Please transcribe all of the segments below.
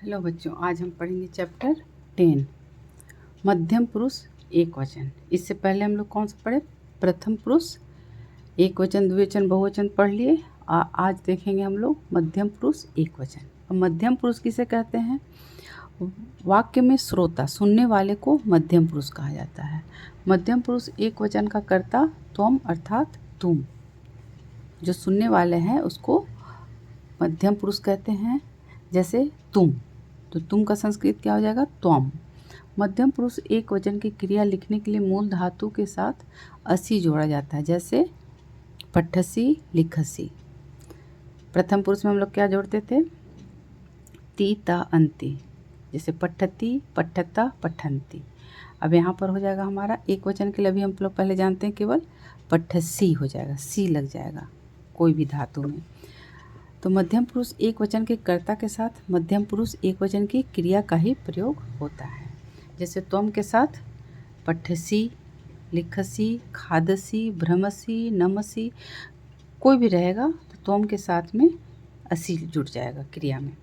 Hello बच्चों, आज हम पढ़ेंगे चैप्टर 10 मध्यम पुरुष एक वचन। इससे पहले हम लोग कौन सा पढ़े? प्रथम पुरुष एक वचन, द्विवचन, बहुवचन पढ़ लिए। आज देखेंगे हम लोग मध्यम पुरुष एक वचन। अब मध्यम पुरुष किसे कहते हैं? वाक्य में श्रोता, सुनने वाले को मध्यम पुरुष कहा जाता है। मध्यम पुरुष एक वचन का कर्ता त्वम अर्थात तुम, जो सुनने वाले हैं उसको मध्यम पुरुष कहते हैं। जैसे तुम, तो तुम का संस्कृत क्या हो जाएगा? त्वम। मध्यम पुरुष एक वचन की क्रिया लिखने के लिए मूल धातु के साथ असी जोड़ा जाता है। जैसे पठसी, लिखसी। प्रथम पुरुष में हम लोग क्या जोड़ते थे? ती, ता, अंति। जैसे पठती, पठता, पठंती। अब यहाँ पर हो जाएगा हमारा एक वचन के लिए, अभी हम लोग पहले जानते हैं केवल पठसी हो जाएगा, सी लग जाएगा कोई भी धातु में। तो मध्यम पुरुष एक वचन के कर्ता के साथ मध्यम पुरुष एक वचन की क्रिया का ही प्रयोग होता है। जैसे त्वम के साथ पठसी, लिखसी, खादसी, भ्रमसी, नमसी, कोई भी रहेगा तो त्वम के साथ में असी जुड़ जाएगा क्रिया में।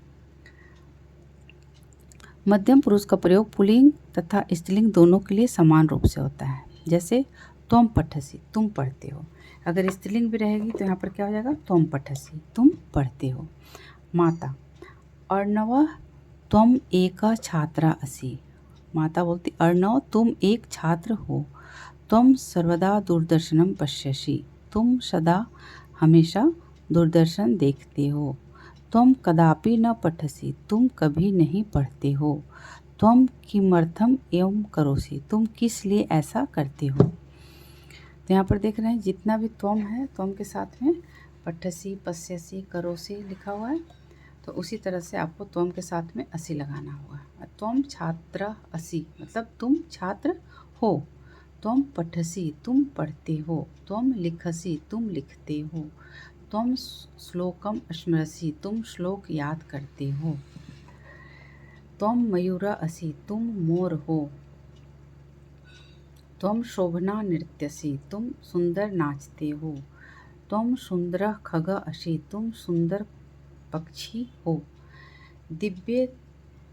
मध्यम पुरुष का प्रयोग पुल्लिंग तथा स्त्रीलिंग दोनों के लिए समान रूप से होता है। जैसे त्वम पठसी, तुम पढ़ते हो। अगर स्त्रीलिंग भी रहेगी तो यहाँ पर क्या हो जाएगा? त्वम पठसी, तुम पढ़ते हो। माता, अर्णव त्वम एका छात्रा असि। माता बोलती अर्णव तुम एक छात्र हो। त्वम सर्वदा दूरदर्शनम पश्यसि, तुम सदा हमेशा दूरदर्शन देखते हो। त्वम कदापि न पठसि, तुम कभी नहीं पढ़ते हो। त्वम किमर्थम एवं करोसि, तुम किस लिए ऐसा करते हो। तो यहाँ पर देख रहे हैं जितना भी त्वम है, त्वम के साथ में पठसी, पश्यसि, करोसि लिखा हुआ है। तो उसी तरह से आपको त्वम के साथ में असी लगाना होगा। त्वम छात्र असि मतलब तुम छात्र हो। त्वम पठसी, तुम पढ़ते हो। त्वम लिखसी, तुम लिखते हो। त्वम श्लोकम स्मरसि, तुम श्लोक याद करते हो। त्वम मयूरा असि, तुम मोर हो। त्वम शोभना नृत्यसि, तुम सुंदर नाचते हो। त्वम सुंदर खग असि, तुम सुंदर पक्षी हो। दिव्ये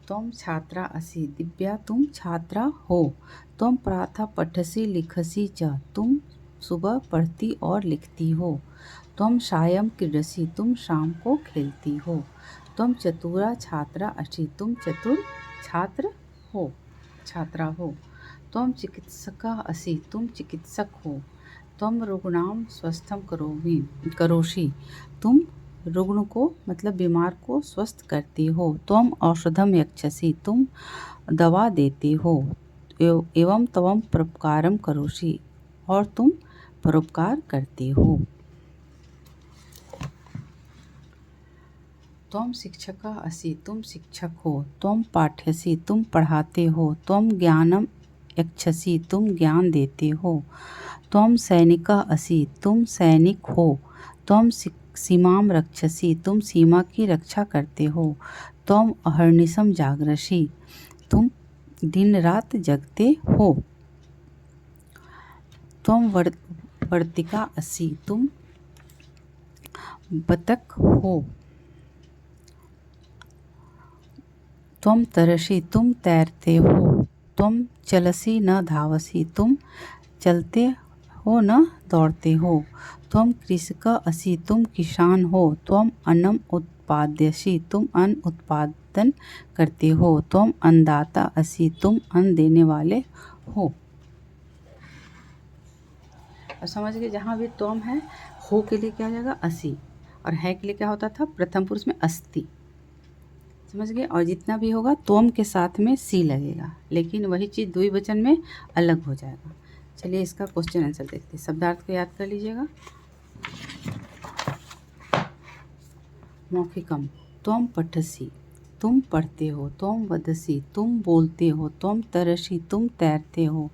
त्वम छात्रा असि, दिव्या तुम छात्रा हो। त्वम प्रातः पठसि लिखसि च, तुम सुबह पढ़ती और लिखती हो। त्वम सायं क्रीडसि, तुम शाम को खेलती हो। त्वम चतुरा छात्रा असि, तुम चतुर छात्र हो, छात्रा हो। त्वम चिकित्सका असि, तुम चिकित्सक हो। त्वम रुग्णाम स्वस्थम करोषि, तुम रुग्ण को मतलब बीमार को स्वस्थ करती हो। त्वम औषधम यक्षसि, तुम दवा देते हो। एवं त्वम परोपकारम करोषि, और तुम परोपकार करते हो। त्वम शिक्षका असि, तुम शिक्षक हो। त्वम पाठ्यसि, तुम पढ़ाते हो। त्वम ज्ञानम यक्षसि, तुम ज्ञान देते हो। त्वम सैनिका असि, तुम सैनिक हो। त्वम सीमाम रक्षसि, तुम सीमा की रक्षा करते हो। त्वम अहर्निशम जागरसि, तुम दिन रात जगते हो। त्वम वर्तिका असि, तुम बतख हो। त्वम तरसि, तुम तैरते हो। त्वम चलसि न धावसि, तुम चलते हो न दौड़ते हो। त्वम कृषक असि, तुम किसान हो। त्वम अन्नम उत्पाद्यसि, तुम अन्न उत्पादन करते हो। त्वम अन्नदाता असि, तुम अन्न देने वाले हो। और समझ गए, जहाँ भी त्वम है, हो के लिए क्या हो जाएगा? असि, और है के लिए क्या होता था? प्रथम पुरुष में अस्ति। समझ गए? और जितना भी होगा त्वम के साथ में सी लगेगा, लेकिन वही चीज़ द्विवचन में अलग हो जाएगा। चलिए इसका क्वेश्चन आंसर देखते हैं। शब्दार्थ को याद कर लीजिएगा। मौखिकम, त्वम पठसी, तुम पढ़ते हो। त्वम वदसी, तुम बोलते हो। त्वम तरसि, तुम तैरते हो।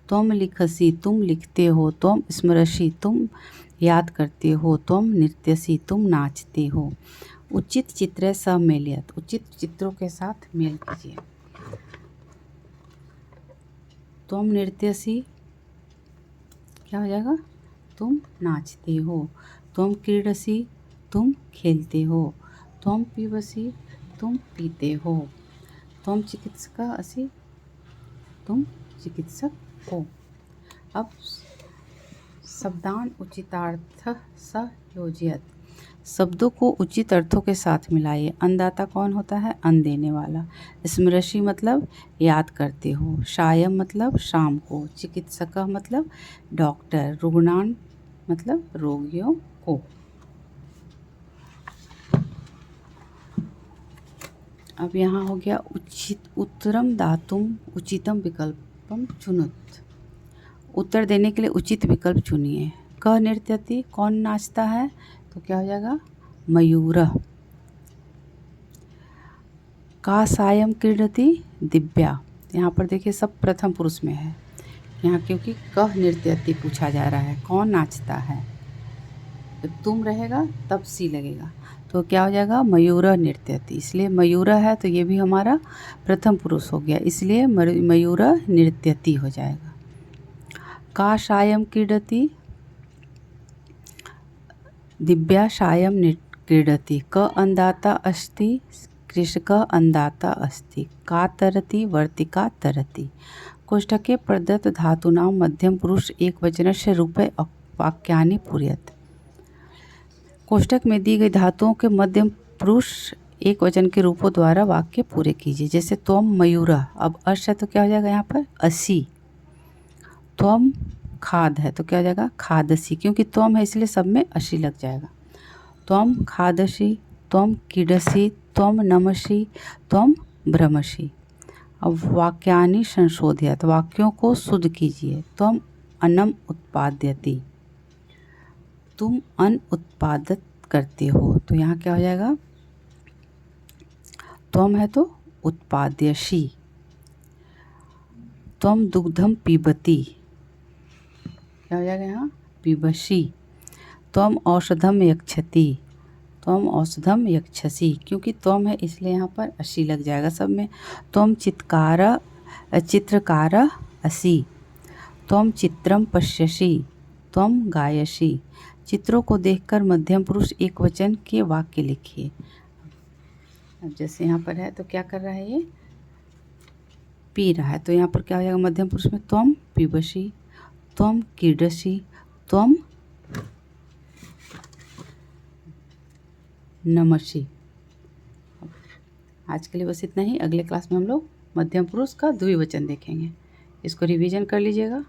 त्वम लिखसी, तुम लिखते हो। त्वम स्मरसि, तुम याद करते हो। त्वम नृत्यसि, तुम नाचते हो। उचित चित्र सह मेलयत, उचित चित्रों के साथ मेल कीजिए। त्वम नृत्यसि क्या हो जाएगा? तुम नाचते हो। त्वम क्रीडसि, तुम खेलते हो। त्वम पीबसि, तुम पीते हो। त्वम चिकित्सका असि, तुम चिकित्सक हो। अब शब्दान उचितार्थ स योजयत, शब्दों को उचित अर्थों के साथ मिलाइए। अन्नदाता कौन होता है? अन्न देने वाला। स्मृषि मतलब याद करते हो। सायं मतलब शाम को। चिकित्सक मतलब डॉक्टर। रुग्णान मतलब रोगियों को। अब यहाँ हो गया उचित उत्तरम दातुम उचितम विकल्पम चुनुत, उत्तर देने के लिए उचित विकल्प चुनिए। क नृत्यति, कौन नाचता है? तो क्या हो जाएगा? मयूर। का सायं क्रीडति, दिव्या। यहाँ पर देखिए सब प्रथम पुरुष में है यहाँ, क्योंकि कह नृत्यति पूछा जा रहा है, कौन नाचता है। तो तुम रहेगा तब सी लगेगा, तो क्या हो जाएगा? मयूर नृत्यति। इसलिए मयूर है तो ये भी हमारा प्रथम पुरुष हो गया, इसलिए मयूर नृत्यति हो जाएगा। का सायं क्रीडति, दिव्या सायं क्रीडति। क अन्नदाता अस्ति, कृषकः अन्नदाता अस्ति। का तरति, वर्तिका तरति। कोष्ठके प्रदत्त धातूनां मध्यम पुरुष एकवचनस्य रूपे वाक्यानि पूरयत, कोष्ठक में दी गई धातुओं के मध्यम पुरुष एक वचन के रूपों द्वारा वाक्य पूरे कीजिए। जैसे त्वम मयूरः, अब अश है तो क्या हो जाएगा यहाँ पर? असी। त्वम खाद है तो क्या हो जाएगा? खादसी, क्योंकि त्वम है इसलिए सब में अशी लग जाएगा। त्वम खादसी, त्वम कीडसी, त्वम नमसी, त्वम भ्रमसी। अब वाक्यानि संशोधयत, वाक्यों को शुद्ध कीजिए। त्वम अन्नम उत्पाद्यति, तुम अन्न उत्पादित करते हो, तो यहाँ क्या हो जाएगा? त्वम है तो उत्पाद्यसी। त्वम दुग्धम पीबती, क्या हो जाएगा यहाँ? पीबसी। त्वम औषधम यक्षति, त्वम औषधम यक्षसी, क्योंकि त्वम है इसलिए यहाँ पर असी लग जाएगा सब में। त्वम चित्रकार असि, त्वम चित्रम पश्यसि, त्वम गायसी। चित्रों को देखकर मध्यम पुरुष एक वचन के वाक्य लिखिए। अब जैसे यहाँ पर है तो क्या कर रहा है? ये पी रहा है, तो यहाँ पर क्या हो जाएगा? मध्यम पुरुष में त्वम पीबसी, त्वम क्रीडसी, त्वम नमसी। आज के लिए बस इतना ही। अगले क्लास में हम लोग मध्यम पुरुष का द्विवचन देखेंगे। इसको रिवीजन कर लीजिएगा।